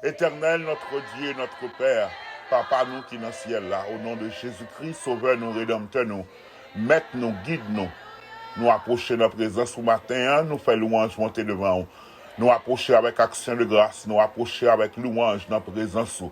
Éternel, notre Dieu, notre Père, Papa, nous qui dans le ciel là, au nom de Jésus-Christ, Sauveur, nous, Rédempteur, nous, Maître, nous, guide, nous approcher de la présence ce matin, nous faire louange monter devant nous. Nous approcher avec action de grâce, nous approcher avec louange dans la présence.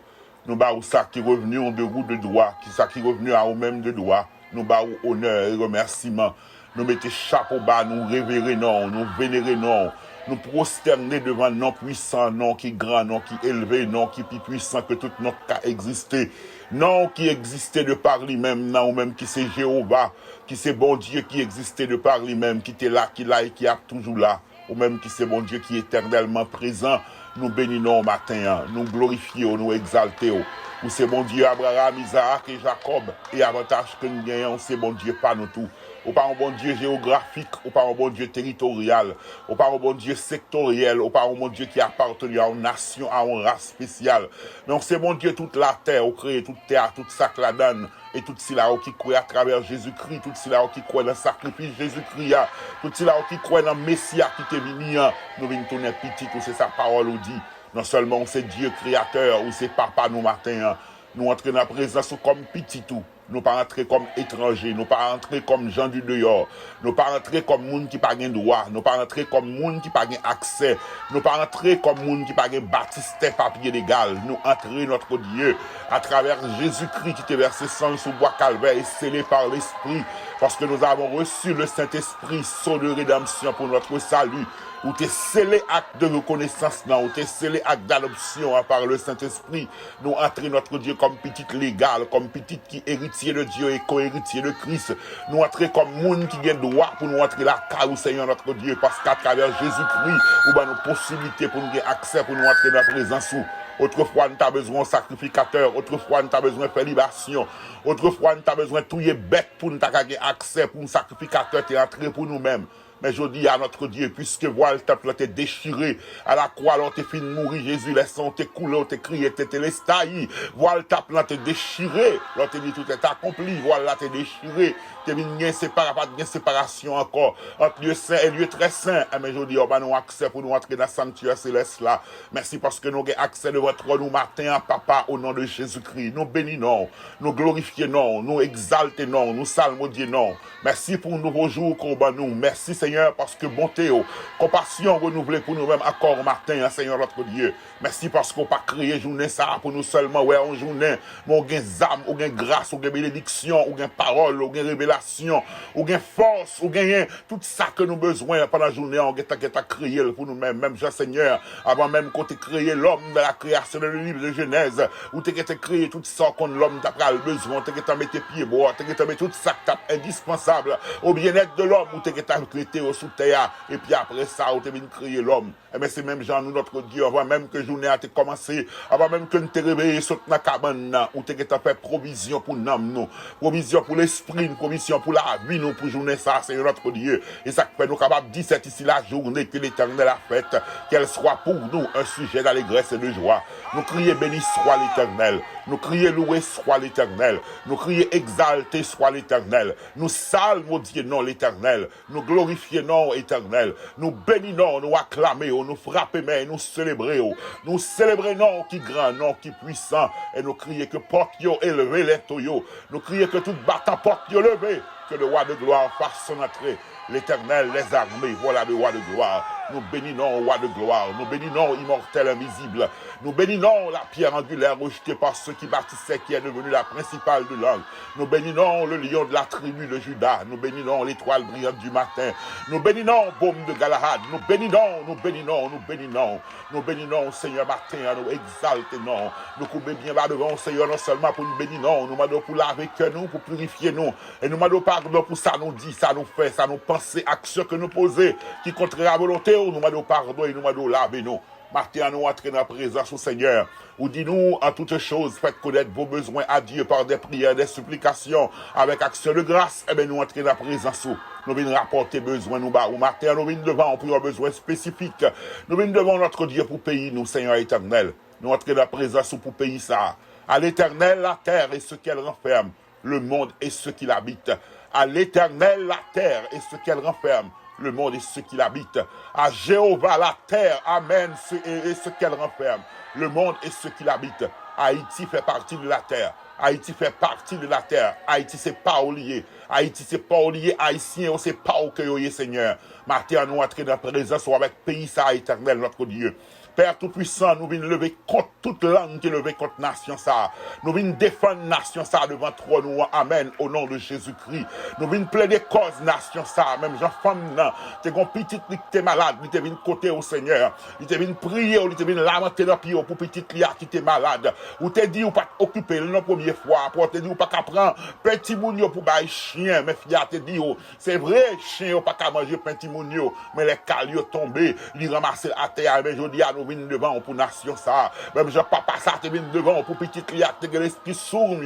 Nous bas ça qui est revenu en deux roues de droit, qui ça qui est revenu à nous-mêmes de droit. Nous bas honneur et remerciement. Nous mettons chapeau bas, nous révérons, nous vénérons, nous prosterner devant non puissant, non qui grand, non qui élevé, non qui plus puissant que tout notre cas existé. Non qui existait de par lui-même, non même qui c'est Jéhovah, qui c'est bon Dieu qui existait de par lui-même, qui était là et qui est toujours là. Ou même qui c'est bon Dieu qui est éternellement présent, nous bénissons au matin, nous glorifions, nous exaltons. Ou c'est bon Dieu Abraham, Isaac et Jacob, et avantage que nous gagnons, c'est bon Dieu pas nous tous. Ou pas un bon Dieu géographique, ou pas un bon Dieu territorial, ou pas un bon Dieu sectoriel, ou pas un bon Dieu qui appartient à une nation, à une race spéciale. Donc c'est bon Dieu toute la terre, ou créé toute terre, toute ça que la donne, et tout cela qui croit à travers Jésus-Christ, tout cela qui croit dans le sacrifice Jésus-Christ, tout cela qui croit dans le Messia qui t'est venu, nous venons tourner petit, ou c'est sa parole ou dit. Non seulement c'est Dieu créateur, ou c'est papa nous matin, nous entrons dans la présence comme petit tout. Nous pas entrer comme étrangers, nous pas entrer comme gens du dehors, nous pas entrer comme monde qui pas gain droit, nous pas entrer comme monde qui pas gain accès, nous pas entrer comme monde qui pas gain baptistère papier légal, nous entrer notre Dieu à travers Jésus-Christ qui t'est versé sang sous bois calvaire et scellé par l'Esprit, parce que nous avons reçu le Saint-Esprit, sceau de rédemption pour notre salut. Ou t'es scellé acte de reconnaissance, non, ou t'es scellé acte d'adoption par le Saint-Esprit. Nous entrons notre Dieu comme petite légale, comme petite qui héritier de Dieu et co-héritier de Christ. Nous entrons comme monde qui gagne droit pour nous entrer la case au Seigneur notre Dieu, parce qu'à travers Jésus-Christ, nous avons nos possibilités pour nous avoir accès, pour nous entrer dans la présence. Autrefois, nous avons besoin de sacrificateur. Autrefois, nous avons besoin de faire libération. Autrefois, nous avons besoin de touiller bête pour nous avoir accès, pour un sacrificateur qui est entré pour nous-mêmes. Mais je dis à notre Dieu, puisque voilà le temple t'est déchiré, à la croix, alors t'es fini de mourir, Jésus, les sangs t'es coulé, t'es crié, t'es lestailli, voilà le temple t'est déchiré, alors t'es dit tout est accompli, voilà t'es déchiré, t'es venu pas de séparation encore, entre lieu saint et lieu très saint. Mais je dis, on va nous accès pour nous entrer dans le sanctuaire céleste là. Merci parce que nous avons accès de votre trône matin, papa, au nom de Jésus-Christ. Nous bénissons, nous glorifions, nous exaltons, nous salmodions. Merci pour un nouveau jour qu'on va nous. Merci Seigneur parce que bonté, compassion renouvelée pour nous-mêmes encore matin, Seigneur notre Dieu. Merci parce qu'on n'a pas créé journée ça pour nous seulement, ouais, en journée, mais on gagne âme, on gagne grâce, on gagne bénédiction, on gagne parole, on gagne révélation, on gagne force, on gagne tout ça que nous avons besoin pendant la journée, on gagne créé pour nous-mêmes, même Jean Seigneur, avant même qu'on t'ait créé l'homme de la création de le livre de Genèse, où t'es créé tout ça qu'on l'homme t'a pas besoin, t'es qu'à mettre tes pieds bois, t'es qu'à mettre tout ça que t'as indispensable au bien-être de l'homme, où t'es qu'à créé au sous terre, et puis après ça, où t'es venu créer l'homme. Et bien c'est même Jean, nous, notre Dieu, avant même que journée a commencé, avant même que nous t'es réveillé sur la cabane, où t'es qu'à fait provision pour nous, provision pour l'esprit, provision pour la vie, nous, pour journée ça, c'est notre Dieu. Et ça fait nous capables de dire, c'est ici la journée que l'Éternel a faite, qu'elle soit pour nous un sujet d'allégresse et de joie. Nous crions béni soit l'Éternel. Nous crions loué soit l'Éternel. Nous crions exalté soit l'Éternel. Nous salmons Dieu non l'Éternel. Nous glorifions non l'Éternel. Nous bénissons, nous acclamons, nous frappons, nous célébrons. Nous célébrons non qui grand, non qui puissant. Et nous crions que porte yo élevé les toyos. Nous crions que toute bâton porte yo levé. Que le roi de gloire fasse son entrée. L'Éternel, les armées, voilà le roi de gloire. Nous bénissons au roi de gloire. Nous bénissons immortel invisible. Nous bénissons la pierre angulaire rejetée par ceux qui bâtissaient, qui est devenue la principale de l'angle. Nous bénissons le lion de la tribu de Juda. Nous bénissons l'étoile brillante du matin. Nous bénissons baume de Galahad. Nous bénissons, nous bénissons, nous bénissons. Nous bénissons, Seigneur, matin, nous exaltons. Nous coupons bien bas devant, Seigneur, non seulement pour nous bénir, nous demandons pour laver que nous, pour purifier nous. Et nous demandons pardon pour ça nous dit, ça nous fait, ça nous pense, actions que nous posons, qui contraire à volonté, nous demandons pardon et nous demandons laver nous. Matin, nous entrons dans la présence au Seigneur. Ou dis-nous en toutes choses, faites connaître vos besoins à Dieu par des prières, des supplications, avec action de grâce. Eh bien, nous entrons dans la présence. Nous venons rapporter besoin, nous bas. Ou matin, nous venons devant pour un besoin spécifique. Nous venons devant notre Dieu pour pays, nous, Seigneur éternel. Nous entrons dans la présence pour pays ça. À l'Éternel, la terre et ce qu'elle renferme, le monde et ce qui l'habite. À l'Éternel, la terre et ce qu'elle renferme, le monde et ce qui l'habitent. À Jéhovah la terre, amen, et ce qu'elle renferme. Le monde et ce qui l'habitent. Haïti fait partie de la terre. Haïti fait partie de la terre. Haïti, c'est pas oublié. Haïti, c'est pas oublié. Haïtien, on sait pas où que vous Seigneur. Matin, nous entrons dans la présence avec pays ça éternel, notre Dieu. Père Tout-Puissant, nous venons lever contre toute langue qui est levée contre nation ça. Nous venons défendre nation ça devant toi, nous. Amen, au nom de Jésus-Christ. Nous venons plaider cause nation ça. Même Jean-Femme, tu es un petit qui est malade, il te vient côté au Seigneur. Il te vient prier, il te vient lamenter dans pied pour petit qui est malade. Ou te dit ou pas occuper la première fois, pour te dire ou pas qu'à prendre petit mounio pour bailler chien, mais fia te dit c'est vrai, chien ou pas qu'à manger petit mounio, mais les calio tombés, ils ramassent à terre, mais je dis à nous venir devant pour nation ça. Même je papa ça te vient devant pour petit client te l'esprit sourd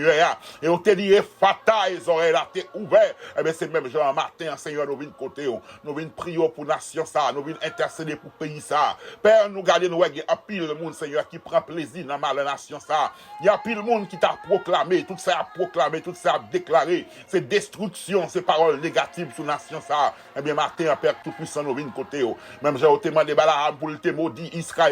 et on te dit fata les oreilles là t'es ouvert. Et bien c'est même genre matin Seigneur nous venons côté nous venons prier pour nation ça, nous venons intercéder pour pays ça. Père nous garder nous y a pile le monde Seigneur qui prend plaisir dans ma nation ça. Il y a pile le monde qui t'a proclamé, tout ça a proclamé, tout ça a déclaré, c'est destruction, ces paroles négatives sur nation ça. Eh bien matin Père tout puissant nous venons côté même j'ai au témoin de Balaam pour le maudit Israël.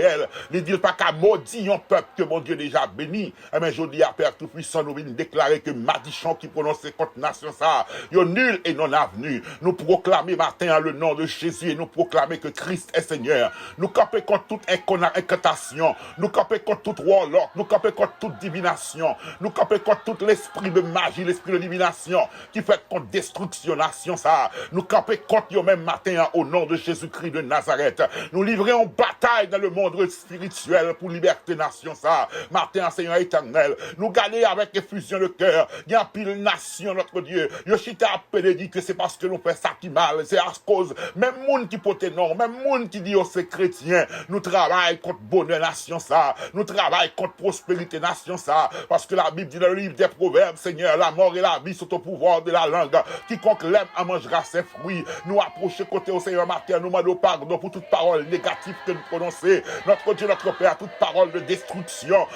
Il dit pas qu'à maudit un peuple que mon Dieu déjà béni. Mais je dis à Père Tout-Puissant, nous venons déclarer que maldiction qui prononce contre nation ça, il est nul et non avenu. Nous proclamer matin le nom de Jésus et nous proclamer que Christ est Seigneur. Nous camper contre toute incantation. Nous camper contre toute warlock. Nous camper contre toute divination. Nous camper contre tout l'esprit de magie, l'esprit de divination qui fait contre destruction nation ça. Nous camper contre eux même matin au nom de Jésus-Christ de Nazareth. Nous livrons bataille dans le monde spirituel pour liberté nation ça. Martin Seigneur éternel, nous garder avec effusion de cœur. Il y a pile nation notre Dieu. Yoshita appelé dit que c'est parce que nous fait ça qui mal, c'est à cause même monde qui pote non, même monde qui dit oh c'est chrétien, nous travaillons contre bonheur nation ça. Nous travaillons contre prospérité nation ça parce que la Bible dit dans le livre des Proverbes, Seigneur, la mort et la vie sont au pouvoir de la langue. Quiconque l'aime en mangera ses fruits. Nous approcher côté au Seigneur Martin, nous demandons pardon pour toute parole négative que nous prononçons. Notre Dieu, notre Père, toute parole de destruction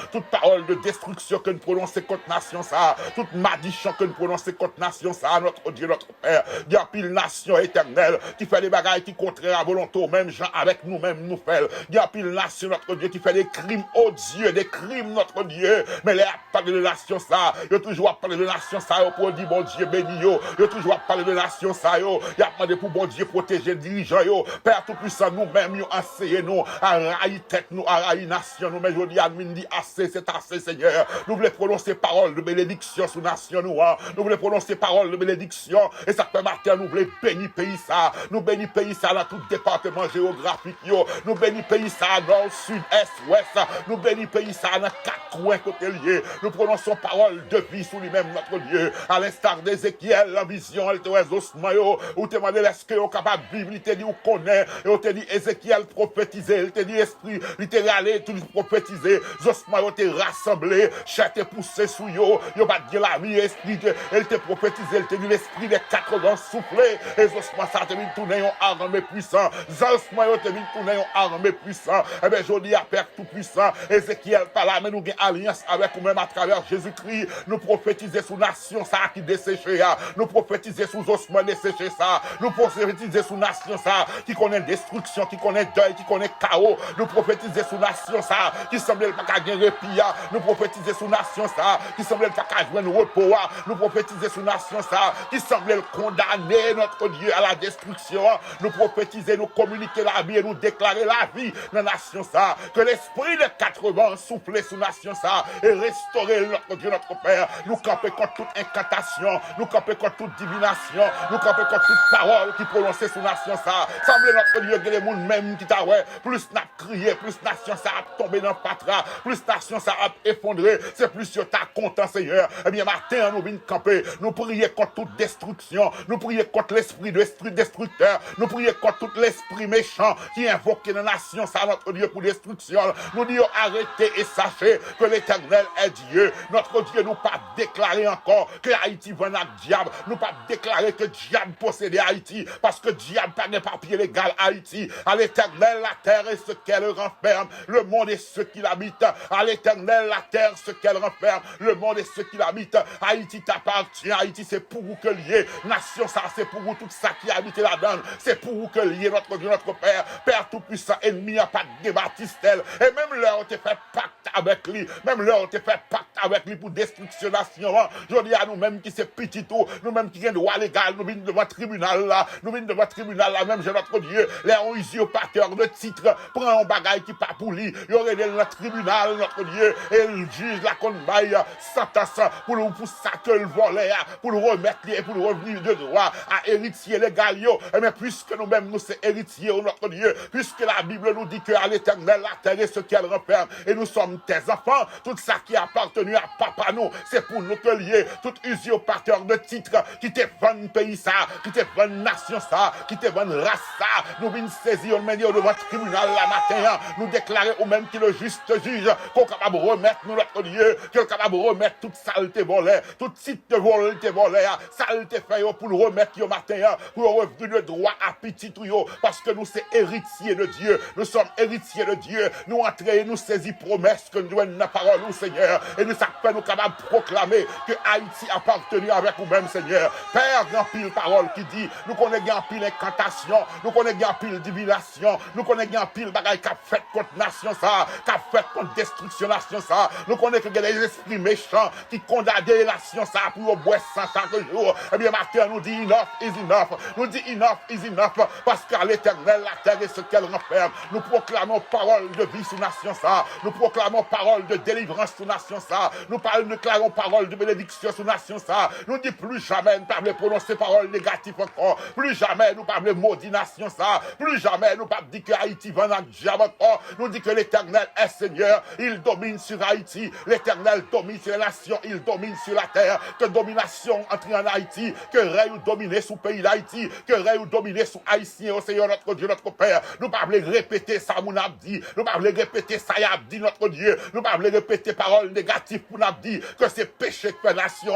que nous prononçons contre nation ça, toute malédiction que nous prononçons contre nation ça, notre Dieu, notre Père, il y a pile nation éternelle qui fait des bagailles qui contraires à volonté, même gens avec nous-mêmes nous fait. Il y a pile nation, notre Dieu, qui fait des crimes, oh Dieu, des crimes, notre Dieu, mais les a parlé de nation ça, il y a toujours parlé de nation ça, pour dire bon Dieu béni yo, il y a toujours parlé de nation ça, il y a demandé pour bon Dieu protéger dirigeants yo, Père tout-puissant, nous-mêmes, nous enseignons nous à railler tête, nous à railler nation, nous, mais je dis à nous, dit assez, c'est assez, Seigneur. Nous voulons prononcer parole de bénédiction sur nation, nous voulons prononcer parole de bénédiction, et ça fait matin, nous voulons bénir pays ça, nous bénir pays ça dans tout département géographique, yo. Nous bénir pays ça nord, sud, est, ouest, nous bénir pays ça dans 4 coins côté lié. Nous prononçons parole de vie sur lui-même, notre Dieu, à l'instar d'Ézéchiel, la vision, elle te ossements, ou te demandé est-ce que vous capable de vivre, il te dit, ou connaît, et on te dit, Ézéchiel prophétisé, il te dit, esprit, il te allé, tout prophétisé, ossements, il te rassemblé, chair te poussé sous yo, yo va dire la vie, esprit, elle te prophétisé, il te dit, l'esprit des 4 vents soufflé, et ossements, ça te dit, tourner en armée puissant, ossements, il te dit, tourner en armée puissant, et bien, je dis à Père tout-puissant, Ézéchiel, par là, mais nous avons alliance avec nous-mêmes à travers Jésus-Christ, nous prophétiser sous nation, ça qui desséché, nous prophétiser sous ossements desséché, ça, nous prophétiser sous nation, ça, qui connaît destruction, qui connaît deuil, qui connaît chaos, nous prophétiser sous nation, ça, qui semble pas qu'à gagner répit, nous prophétiser sous nation, ça, qui semble pas qu'à jouer repos, nous prophétiser sous nation, ça, qui semble condamner notre Dieu à la destruction, nous prophétiser, nous communiquer la vie et nous déclarer la vie dans la nation, ça, que l'esprit de 80 souffle sous nation, ça, et restaurer notre Dieu, notre Père, nous camper contre toute incantation, nous camper contre toute divination, nous camper contre toute parole qui prononçait sous nation, ça, semble notre Dieu que les monde même qui t'a ouais, plus n'a crié, plus nation ça a tombé dans le patra, plus nation ça a effondré, c'est plus sur ta content Seigneur. Eh bien matin nous venons camper, nous prier contre toute destruction, nous prier contre l'esprit destructeur, nous prier contre tout l'esprit méchant qui invoque la nation ça notre Dieu pour destruction. Nous disons arrêtez et sachez que l'Éternel est Dieu. Notre Dieu nous pas déclaré encore que Haïti va dans le diable. diable. Nous pas déclarer que diable possède Haïti, parce que diable pas de papier légal Haïti. À l'Éternel, la terre et ce qu'elle renferme, le monde et ce qui l'habite. À l'Éternel, la terre, ce qu'elle renferme, le monde et ce qui l'habite. Haïti t'appartient, Haïti c'est pour vous que lié. Nation ça, c'est pour vous tout ça qui habite là-dedans. C'est pour vous que lié notre Dieu, notre Père. Père tout-puissant, ennemi a pas de débattistel. Et même là, on te fait pacte avec lui. Même là, on te fait pacte avec lui pour destruction nation. Je dis à nous-mêmes qui c'est petit tout, nous-mêmes qui avons droit légal, nous venons devant le tribunal là, nous venons devant le tribunal là, même, j'ai notre Dieu, les usurpateurs de titre, prend un bagage qui pas pour lui, il y aurait dans le tribunal, notre Dieu, et le juge la conbaille, sentence pour ça que le volet, pour le remettre et pour le revenir de droit à héritier légal, mais puisque nous-mêmes nous sommes héritiers, notre Dieu, puisque la Bible nous dit que à l'Éternel, la terre est ce qu'elle renferme, et nous sommes tes enfants, tout ça qui a appartenu à papa nous, c'est pour nous que lier, tout usurpateur de titre, qui te vend pays ça, qui te vend nation ça, qui te vend race ça, nous venons saisir, on mener devant le tribunal la matin, nous déclarer ou même que le juste juge, qu'on est capable de remettre nous notre Dieu, qu'on est capable de remettre toute saleté volée, toute titre volée volée, saleté fait pour le remettre au matin, pour revenir le droit à petit tout, parce que nous sommes héritiers de Dieu, nous sommes héritiers de Dieu, nous entrons, nous saisissons promesse que nous donnons la parole au Seigneur, et nous sommes nous capables de proclamer que Haïti appartenu avec nous-mêmes, Seigneur. Père, grand pile parole qui dit, nous connaissons grand pile incantation, nous connaissons grand pile divination, nous connaissons grand pile bagaille qu'a fait contre nation ça, qu'a fait contre destruction nation ça, nous connaissons que des esprits méchants qui condamnent la nation ça pour boire ça chaque jour. Eh bien, matin, nous dit enough is enough, nous dit enough is enough, parce qu'à l'Éternel, la terre est ce qu'elle renferme. Nous proclamons parole de vie sur nation ça, nous proclamons parole de délivrance sur nation ça, nous déclarons parole de bénédiction sur nation ça, nous dit plus jamais nous ne pouvons prononcer parole négative encore, plus jamais nous ne pouvons maudire nation ça, plus jamais nous ne pouvons dire que Haïti va dans le diable encore, nous dit que l'Éternel est Seigneur, il domine sur Haïti, l'Éternel domine sur les nations, il domine sur la terre, que domination entre en Haïti, que règne ou dominer sous le pays d'Haïti, que règne ou dominer sous Haïtien, au Seigneur notre Dieu, notre Père, nous ne pouvons pas répéter ça, mon abdi, nous ne pouvons pas répéter ça, abdi, notre Dieu, nous ne pouvons pas répéter parole négative pour nous dire que c'est péché que fait nation,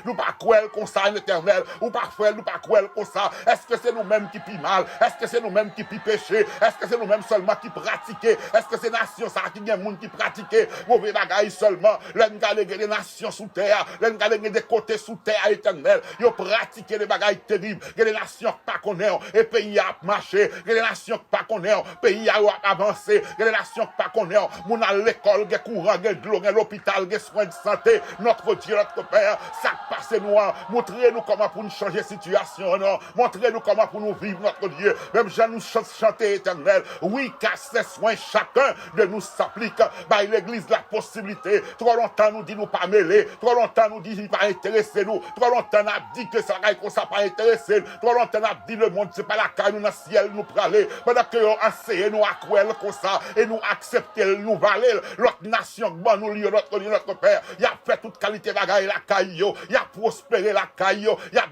nous pas croire comme ça, l'Éternel, ou parfois nous pas croire comme ça. Est-ce que c'est nous-mêmes qui pis mal? Est-ce que c'est nous-mêmes qui pis péché? Est-ce que c'est nous-mêmes seulement qui pratiquer? Est-ce que c'est nation ça qui gagne monde qui pratiquer mauvais bagaille seulement? L'engagé des nations sous terre, l'engagé des côtés sous terre éternel, yo pratiquer des bagailles terribles, des nations pas connaissent et pays a marché, des nations pas connaissent, pays a avancé, des nations pas connaissent, mon à l'école, des courants, des de l'eau, des l'hôpital, des soins de santé, notre Dieu, notre Père, ça passe nous, montrez-nous comment pour nous changer situation, non, montrez-nous comment pour nous vivre notre Dieu, même je nous chanter éternel, oui, car ces soins chacun de nous s'applique, bah l'église la possibilité, trop longtemps nous dit nous pas mêler, trop longtemps nous dit pas intéresser nous, trop longtemps nous dit que ça ne ça pas intéresser, trop longtemps nous dit le monde c'est pas la caille nous dans le ciel nous praler, pendant que on enseigne nous à croire comme ça et nous accepter nous valer l'autre nation bon nous lieu notre Dieu notre Père, il a fait toute qualité bagaille la caille, il a prospéré la caille, il a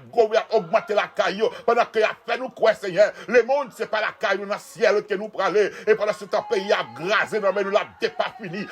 augmenté la caille, pendant qu'il a fait nous croire Seigneur, le monde c'est pas la caille nous dans le ciel que nous praler et pendant ce temps pays a grasé non mais nous la dépas fini,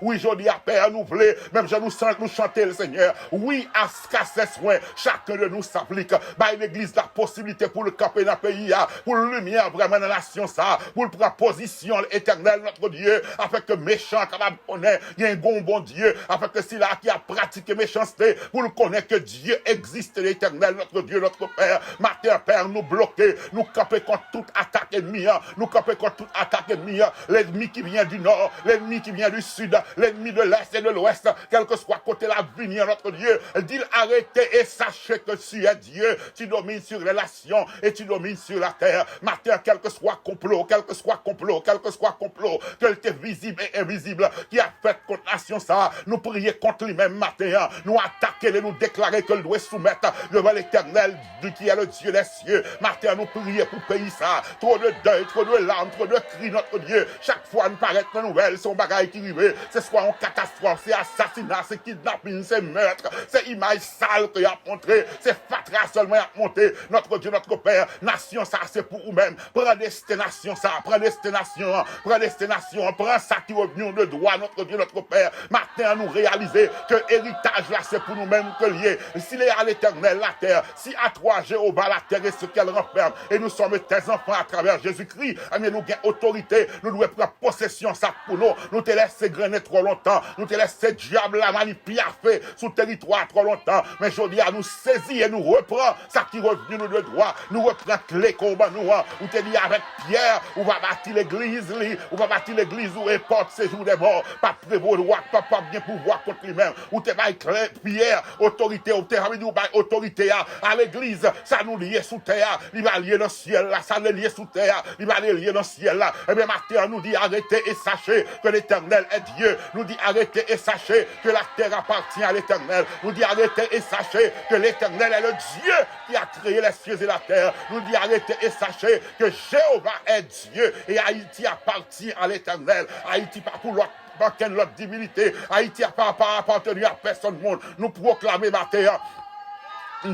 oui je dis à Père nous voulons même je nous sens nous chanter le Seigneur, oui à ce qu'à ces soins chacun de nous s'applique bah l'église la possibilité pour le camper dans le pays pour le lumière vraiment dans la nation ça pour le prendre position l'éternel notre Dieu afin que méchant capable connaître il y a un bon Dieu afin que c'est là qui a pratiqué méchanceté pour le connaître que Dieu existe l'éternel notre Dieu notre Père matin Père nous bloquer nous camper contre toute attaque ennemie nous camper contre toute attaque ennemie l'ennemi qui vient du nord l'ennemi qui vient du sud l'ennemi de l'est et de l'ouest quel que soit côté la vigne notre Dieu dit arrêtez et sachez que tu es Dieu tu domines sur les nations et tu domines sur la terre matin quel que soit complot que t'es visible et invisible qui a fait contre la nation ça nous prier contre lui-même matin nous attaquer et nous déclarer que le doit soumettre devant l'éternel qui est le Dieu des cieux matin nous prier pour pays ça trop de deuil trop de larmes trop de cris notre Dieu chaque fois nous paraît une nouvelle son bagaille qui arrive c'est soit en catastrophe c'est assassinat c'est kidnapping c'est meurtre c'est image sale qu'il a montré c'est fatra seulement a monté notre Dieu notre Père nation ça c'est pour nous-mêmes prends destination ça prends destination prends ça qui revient de droit notre Dieu notre Père. Matin, nous réaliser que héritage là, c'est pour nous-mêmes que lié. S'il est à l'éternel, la terre, si à toi, Jéhovah, la terre et ce qu'elle renferme, et nous sommes tes enfants à travers Jésus-Christ, mais nous avons autorité, nous devons prendre possession ça pour nous. Nous te laissons grainer trop longtemps, nous te laissons diable la manipuler sous territoire trop longtemps, mais je dis à nous saisir et nous reprend ça qui revenu nous de droit, nous reprend les combats nous, ou te dit avec Pierre, ou va bâtir l'église, ou va bâtir l'église où est porte ces jours des morts, pas prévoir, pas bien pouvoir contre lui-même, ou te va Pierre, autorité, ou te va autorité à l'église, ça nous lier sous terre, il va lier dans le ciel là, ça nous lier sous terre, il va lier dans le ciel là, et bien matin nous dit arrêtez et sachez que l'éternel est Dieu, nous dit arrêtez et sachez que la terre appartient à l'éternel, nous dit arrêtez et sachez que l'éternel est le Dieu qui a créé les cieux et la terre, nous dit arrêtez et sachez que Jéhovah est Dieu et Haïti appartient à l'éternel, Haïti pas pour l'autre quelle l'autre divinité, Haïti n'a pas appartenu à personne du monde, nous proclamer matin.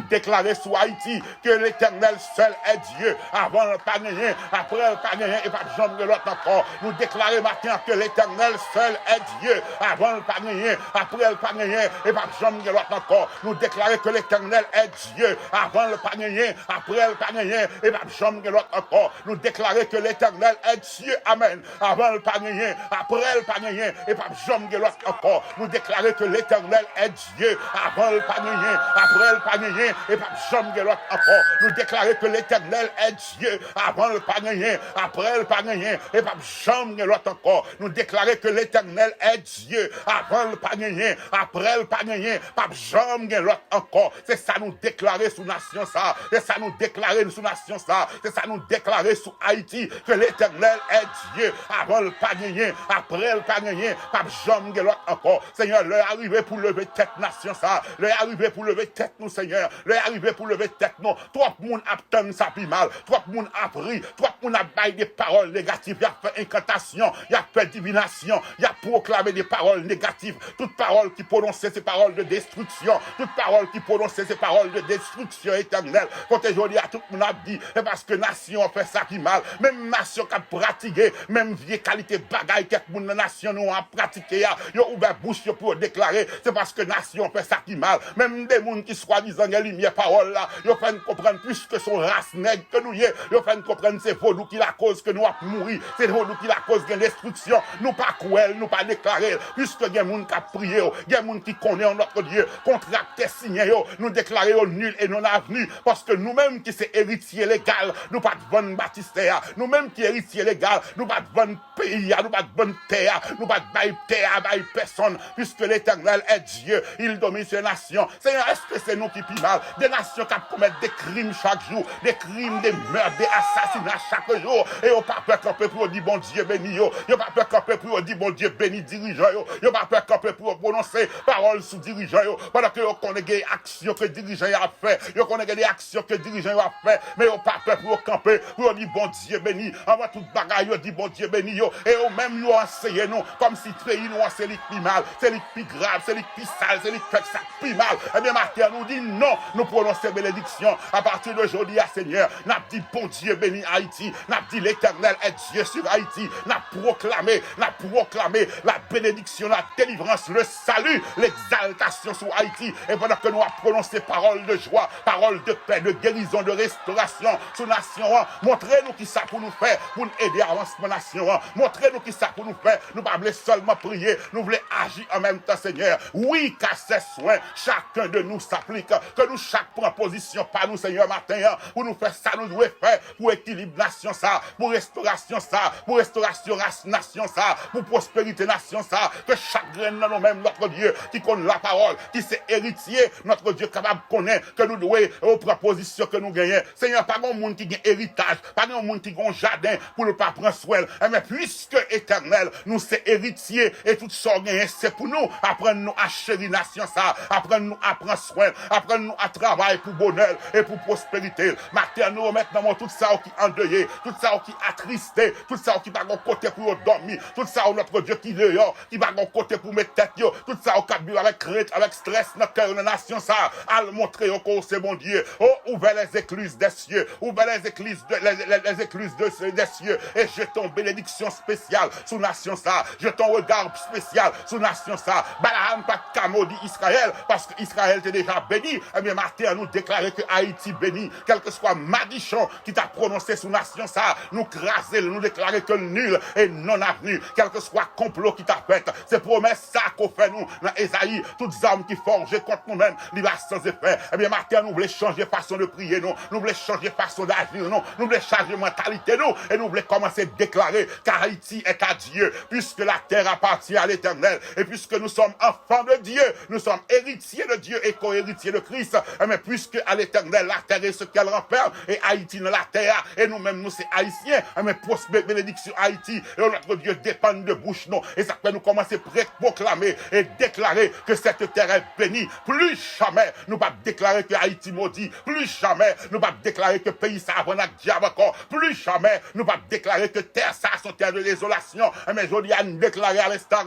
Déclarer sur Haïti que l'éternel seul est Dieu, avant le pas rien, après le pas rien, et pas jamais de l'autre encore. Nous déclarer matin que l'éternel seul est Dieu, avant le pas rien, après le pas rien, et pas jamais de l'autre encore. Nous déclarer que l'éternel est Dieu, avant le pas rien, après le pas rien, et pas jamais de l'autre encore. Nous déclarer que l'éternel est Dieu, amen, avant le pas rien, après le pas rien, et pas jamais de l'autre encore. Nous déclarer que l'éternel est Dieu, avant le pas rien, après le pas rien, et pas jamais de l'autre encore. Nous déclarer que l'éternel est Dieu, avant le pas rien, après le pas rien, et pas jamais de l'autre encore. Nous déclarer que l'éternel est Dieu, avant le pas rien, après le pas rien, pas jamais de l'autre encore. C'est ça nous déclarer sous nation ça, c'est ça nous déclarer sous nation ça, c'est ça nous déclarer sous Haïti que l'éternel est Dieu, avant le pas rien, après le pas rien, pas jamais de l'autre encore. Seigneur, l'heure est arrivée pour lever tête nation ça, l'heure est arrivée pour lever tête nous, Seigneur. Le arrivé pour lever tête, non. Trop de monde a tenu ça plus mal. Trop de monde a pris. Trop de monde a baillé des paroles négatives. Il a fait incantation. Il a fait divination. Il a proclamé des paroles négatives. Toutes paroles qui prononçaient ces paroles de destruction. Toutes paroles qui prononçaient ces paroles de destruction éternelle. Quand aujourd'hui à tout le monde a dit, c'est parce que nation a fait ça qui mal. Même nation qui a pratiqué, même vieille qualité bagaille, quelques monde de nation nous a pratiqué. Ils ont ouvert bouche pour déclarer, c'est parce que nation a fait ça qui mal. Même des gens qui soi-disant lumière parole là, ils font comprendre plus que son race nègre que nous y est, ils font comprendre c'est vaudou qui la cause que nous avons mourir, c'est vaudou qui la cause de destruction, nous pas cruel, nous pas déclarer, puisque il y a des gens qui a prié, il y a des gens qui connaissent notre Dieu, contracté signé, nous déclarer nul et non avenu, parce que nous-mêmes qui c'est héritier légal, nous pas de bonne baptistère, nous-mêmes qui héritier légal, nous pas de bonne pays, nous pas de bonne terre, nous pas de bail terre, bail personne, puisque l'éternel est Dieu, il domine ces nations. Seigneur, est-ce que c'est nous qui pillons des nations qui commettent des crimes chaque jour, des crimes, des meurtres, des assassinats chaque jour, et on pas peur camper pour dire bon Dieu béni, yo pas peur camper pour dire bon Dieu béni dirigeant, yo pas peur camper pour prononcer paroles sous dirigeant, pendant que on connaît des actions que dirigeant a fait, yo connaît des actions que dirigeant a fait, mais on pas peur pour camper pour dire bon Dieu béni, avant toute bagaille yo dit bon Dieu béni, et au même yo enseigner nous comme si pays nous c'est lui plus mal, c'est lui plus grave, c'est lui plus sale, c'est lui fait ça plus mal. Et bien matin nous dit non, nous prononçons bénédiction à partir d'aujourd'hui à Seigneur, n'a dit bon Dieu béni Haïti, n'a dit l'éternel est Dieu sur Haïti, n'a proclamé la bénédiction, la délivrance, le salut, l'exaltation sur Haïti, et pendant que nous avons prononcé paroles de joie, paroles de paix, de guérison, de restauration sur nation, montrez-nous qui ça pour nous faire, pour nous aider à avancer la nation, montrez-nous qui ça pour nous faire, nous pas voulons seulement prier, nous voulons agir en même temps Seigneur, oui qu'à ses soins, chacun de nous s'applique, que nous chaque prend position par nous Seigneur matin, pour nous faire ça, nous devons faire, pour équilibre nation ça, pour restauration ça, pour restauration race nation ça, pour prospérité nation ça, que chaque graine dans nous-mêmes, notre Dieu, qui connaît la parole, qui c'est héritier, notre Dieu capable de connaître, que nous devons aux propositions que nous gagnons. Seigneur, pas un monde qui gagne héritage, pas un monde qui gagne jardin pour ne pas prendre soin, mais puisque éternel, nous c'est héritier, et tout ça gagne, c'est pour nous, apprendre nous à chérir nation ça, apprendre nous à prendre soin, apprendre nous à travailler pour bonheur et pour prospérité. Matin, nous remettons dans tout ça qui endeuillé, tout ça qui attristé, tout ça qui va côté pour dormir, tout ça notre Dieu qui dehors, qui va côté pour mettre tête, tout ça qui vit avec crainte, avec stress dans le cœur de la nation, ça, à le montrer encore, c'est mon Dieu. Oh, ouvrez les écluses des cieux, ouvrez les écluses des cieux, et jetons bénédiction spéciale sous nation ça, jetons regard spécial sous nation ça. Balaam pas de camo dit Israël, parce que Israël était déjà béni. Eh bien, Martin nous déclarer que Haïti béni, quel que soit Madichon qui t'a prononcé sous nation ça, nous craser, nous déclarer que nul et non avenu, quel que soit complot qui t'a fait, c'est promesse ça qu'on fait nous dans Esaïe, toutes armes qui forgent contre nous-mêmes, il va sans effet. Eh bien, Martin, nous voulons changer façon de prier, nous voulons changer façon d'agir, nous voulons changer mentalité, nous, et nous voulons commencer à déclarer qu'Haïti est à Dieu, puisque la terre appartient à l'Éternel, et puisque nous sommes enfants de Dieu, nous sommes héritiers de Dieu et co-héritiers de Christ, mais puisque à l'Éternel, la terre est ce qu'elle renferme, et Haïti dans la terre, et nous-mêmes, nous, c'est haïtiens, mais prospère bénédiction Haïti, et notre Dieu dépend de bouche, non, et ça fait nous commencer à proclamer et déclarer que cette terre est bénie. Plus jamais, nous pas déclarer que Haïti maudit, plus jamais, nous pas déclarer que pays ça avant un diable encore, plus jamais, nous pas déclarer que terre ça sont terre de désolation, mais je dis à nous déclarer à l'instar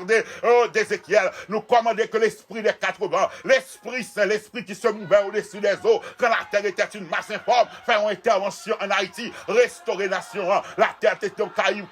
d'Ézéchiel, nous commander que l'esprit des 80, l'esprit c'est l'esprit qui se mouvait au-dessus des eaux, quand la terre était une masse informe, faire une intervention en Haïti, restaurer nation, la terre était un caillou,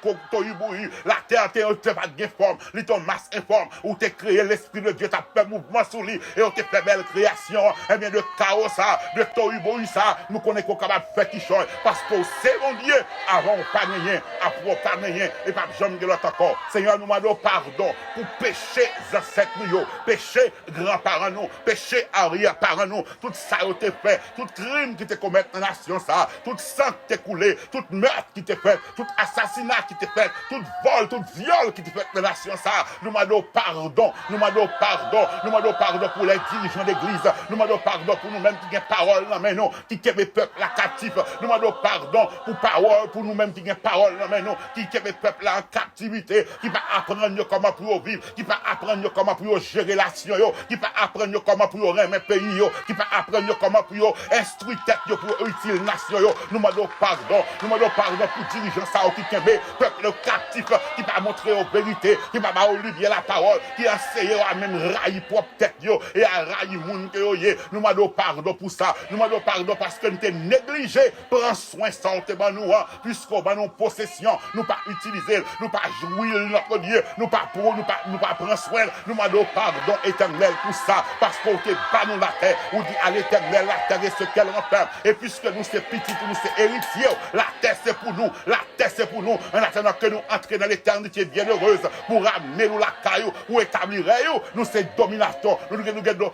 la terre était pas de forme, l'était une masse informe, où t'es créé l'esprit de Dieu, t'as fait mouvement sous lui, et on t'a fait belle création, et bien de chaos ça, de tohu ça, nous connaissons qu'on est capable de faire qui change, parce que c'est mon Dieu, avant pas rien, après pas rien, et pas jamais de l'autre encore. Seigneur, nous demandons pardon pour péché ancêtres nous, péché grands-parents nous, péché arrière-parents nous, tout ça a été fait, tout crime qui t'est commis dans la nation ça, tout sang qui t'est coulé, tout meurtre qui t'est fait, tout assassinat qui t'est fait, tout vol, tout viol qui t'est fait dans la nation ça, nous demandons pardon, nous demandons pardon, nous demandons pardon pour les dirigeants d'église, nous demandons pardon pour nous-mêmes qui avons parole dans nous, qui avons peuple la captif, nous demandons pardon pour parole, pour nous-mêmes qui avons parole dans nous, qui avons peuple en captivité, qui va apprendre comment pour vivre, qui va apprendre comment pour gérer l'action, qui va apprendre comment pour aimer pays, qui va apprendre comment pour instruire tête pour utile nation, nous demandons pardon pour dirigeants ça qui avons peuple captif, qui va montrer aux vérités, qui va oublier la parole, qui enseigne à même railler propre tête et à railler monde que nous demandons pardon pour ça, nous demandons pardon parce que nous t'es négligé, prends soin ça nous puisqu'on va nos possessions, nous pas utiliser, nous pas jouir notre Dieu, nous pas prendre soin, nous demandons pardon éternel pour ça, parce qu'on t'est pas nous la terre, on dit à l'éternel la terre est ce qu'elle renferme, et puisque nous c'est petit, nous c'est héritiers, la terre c'est pour nous, en attendant que nous entrions dans l'éternité bienheureuse, pour ramener nous la caillou, pour établir nous c'est dominateurs, nous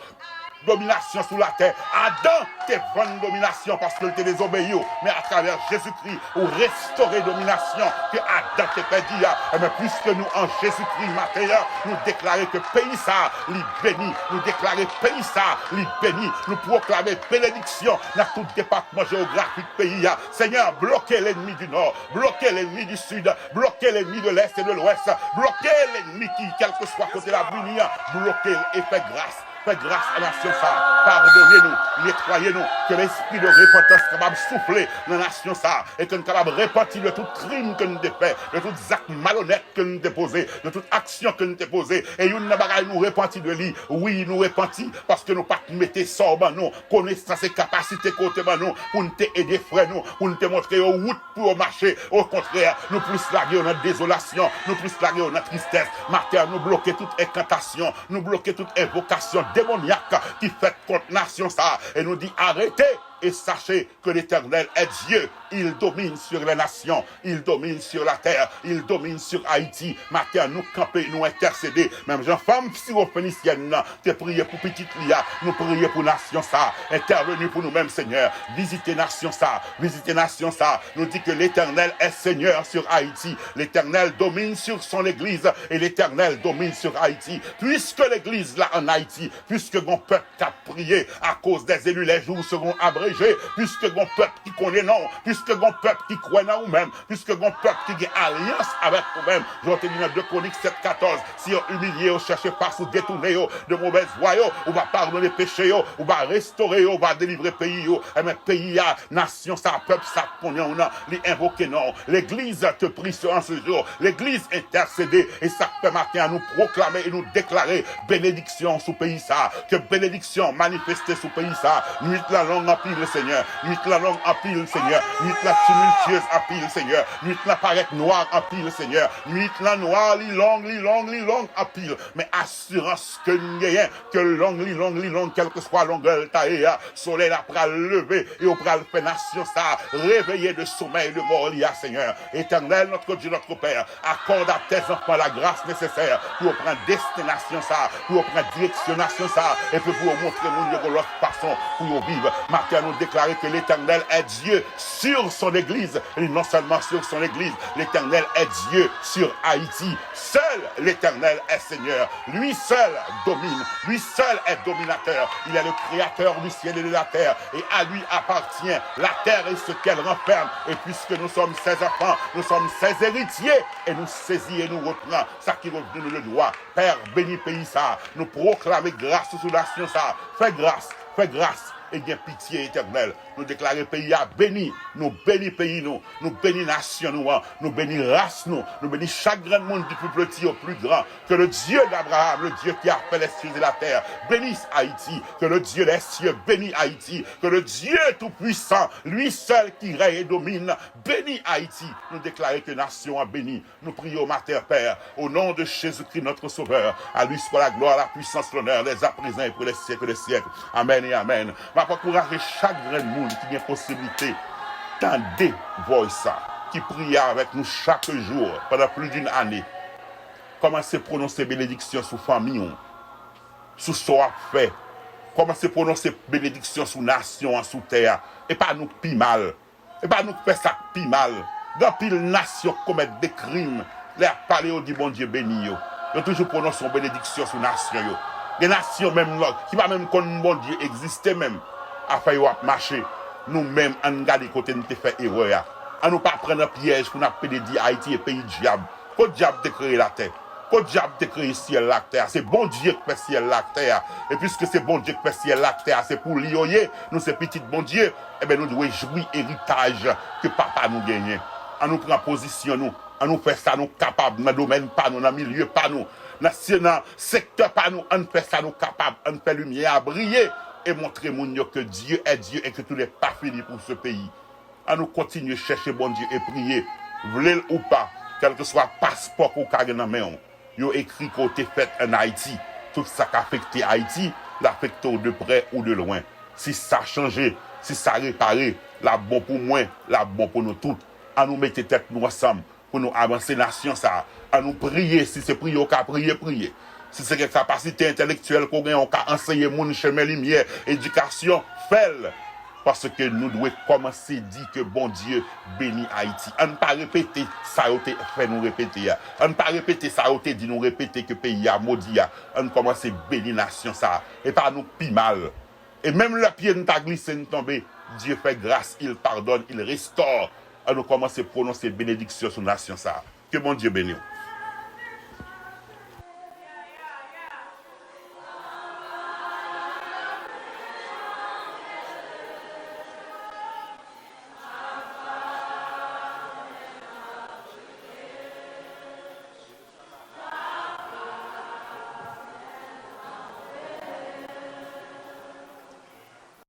domination sur la terre. Adam t'es bonne domination parce qu'il t'est désobéi, mais à travers Jésus-Christ, ou restaurer domination que Adam t'est perdu. Mais puisque nous en Jésus-Christ, matin, nous déclarer que pays ça, lui béni, nous déclarer pays ça, lui béni, nous proclamer bénédiction dans tout département géographique pays. Seigneur, bloquez l'ennemi du nord, bloquez l'ennemi du sud, bloquez l'ennemi de l'est et de l'ouest, bloquez l'ennemi qui, quel que soit côté la brûlie, bloquez et faites grâce. Faites grâce à la nation ça. Pardonnez-nous, nettoyez-nous, que l'esprit de repentance capable de souffler dans la nation ça, et que nous capable de repentir de tout crime que nous avons fait, de tout acte malhonnête que nous avons posé, de toute action que nous avons posé, et une bagaille nous repentir de lui. Oui, nous repentir parce que nous pas mettez sort dans nous, connaissance et capacité côté dans nous, pour nous aider frère nous, pour nous montrer aux routes pour marcher. Au contraire, nous plus larguer dans notre désolation, nous plus larguer dans notre tristesse. Matin, nous bloquer toute incantation, nous bloquer toute invocation démoniaque qui fait contre nation ça, et nous dit arrêtez et sachez que l'Éternel est Dieu. Il domine sur les nations, il domine sur la terre, il domine sur Haïti. Matin, nous camper, nous intercéder. Même Jean-Femme syrophénicienne, te prier pour petite Lia, nous prier pour nation ça. Intervenir pour nous-mêmes, Seigneur. Visiter nation ça, visiter nation ça. Nous dit que l'Éternel est Seigneur sur Haïti. L'Éternel domine sur son église et l'Éternel domine sur Haïti. Puisque l'église là en Haïti, puisque mon peuple a prié à cause des élus, les jours seront abrégés. Puisque mon peuple qui connaît non, puisque puisque gon peuple qui croit dans vous-même, puisque gon peuple qui a alliance avec vous-même. J'en te dis dans 2 Chroniques 7:14, si on humilié, on cherche pas ou détourner de mauvaises voies, on va pardonner péché, on va restaurer, on va délivrer pays, et même pays, nation, ça, peuple, ça, qu'on y en a, les invoquer, non. L'église te prie en ce jour, l'église intercédée, et ça peut matin à nous proclamer et nous déclarer bénédiction sous pays ça, que bénédiction manifestée sous pays ça, nuit la langue empile le Seigneur, nuit la langue empile le Seigneur, nuit la tumultueuse empile le Seigneur, nuit la paraît noire empile le Seigneur, nuit la noire, li longue empile, mais assurance que rien, que longue, quelle que soit longueur taille, soleil après lever et au bras fait nation ça, réveiller de sommeil de mort, Seigneur, éternel, notre Dieu, notre Père, accorde à tes enfants la grâce nécessaire pour prendre destination ça, pour prendre direction ça, et pour vous montrer mon l'autre façon pour vivre. Matin, nous déclarer que l'éternel est Dieu sur son église, et non seulement sur son église, l'éternel est Dieu sur Haïti. Seul l'éternel est Seigneur. Lui seul domine. Lui seul est dominateur. Il est le créateur du ciel et de la terre. Et à lui appartient la terre et ce qu'elle renferme. Et puisque nous sommes ses enfants, nous sommes ses héritiers. Et nous saisit et nous reprend ça qui nous donne le droit. Père, bénis pays ça. Nous proclamer grâce sous la nation ça. Fais grâce. Et bien pitié éternelle. Nous déclarer pays à béni. Nous bénis pays nous bénis nation nous bénis race nous bénis chaque grand monde du plus petit au plus grand. Que le Dieu d'Abraham, le Dieu qui a fait les cieux et la terre, bénisse Haïti. Que le Dieu des cieux bénisse Haïti. Que le Dieu tout-puissant, lui seul qui règne et domine, bénit Haïti. Nous déclarer que nation a béni. Nous prions matin Père, au nom de Jésus-Christ notre Sauveur. À lui soit la gloire, la puissance, l'honneur, les à présent et pour les siècles des siècles. Amen et amen. Je vais encourager chaque grand monde qui a possibilité d'entendre voix ça, qui prie avec nous chaque jour pendant plus d'une année. Commencez à prononcer bénédiction sur famille, sur ce qu'on fait. Commencez à prononcer bénédiction sur nation, sur terre. Et pas nous pi mal. Et pas nous faire ça pi mal. Dans pile nation commettre des crimes. Les parler au dit bon Dieu béni. Ils toujours prononcé bénédiction sur nation. Des nations même là, qui va même quand bon Dieu existait même. Afin de marcher, nous-mêmes, on regarde côté nous fait erreur. On nous pas prendre un piège pour nous pédédier Haïti et pays diable. Qu'au diable de créer la terre. Qu'au diable de créer ciel la terre. C'est bon Dieu qui fait ciel la terre. Et puisque c'est bon Dieu qui fait ciel la terre, c'est pour l'ioyer, nous c'est petit bon Dieu, eh bien nous devons jouir héritage que papa nous gagne. On nous prend position nous, on nous fait ça nous capable dans le domaine pas nous, dans le milieu pas nous, dans le secteur pas nous, on fait ça nous capable, on fait lumière à briller. Et montrer que Dieu est Dieu et que tout n'est pas fini pour ce pays. À nous continuer à chercher bon Dieu et prier, voulez ou pas, quel que soit le passeport qu'on a dans la main, il y a écrit qu'on a fait en Haïti. Tout ça qui a affecté Haïti, l'affecte de près ou de loin. Si ça a changé, si ça a réparé, la bon pour moi, la bon pour nous tous. À nous mettre tête nous ensemble pour nous avancer la nation ça. À nous prier, si c'est prier, on peut prier. Si c'est une capacité intellectuelle qu'on a, on peut enseigner mon chemin lumière, éducation, fais-le. Parce que nous devons commencer à dire que bon Dieu bénit Haïti. On ne pas répéter ça a été fait nous répéter. On ne pas répéter ça a été dit nous répéter que le pays a maudit. On commence à bénir la nation ça. Et pas nous pi mal. Et même le pied nous a glissé, nous tombé. Dieu fait grâce, il pardonne, il restaure. On commence à prononcer bénédiction sur la nation ça. Que bon Dieu bénisse.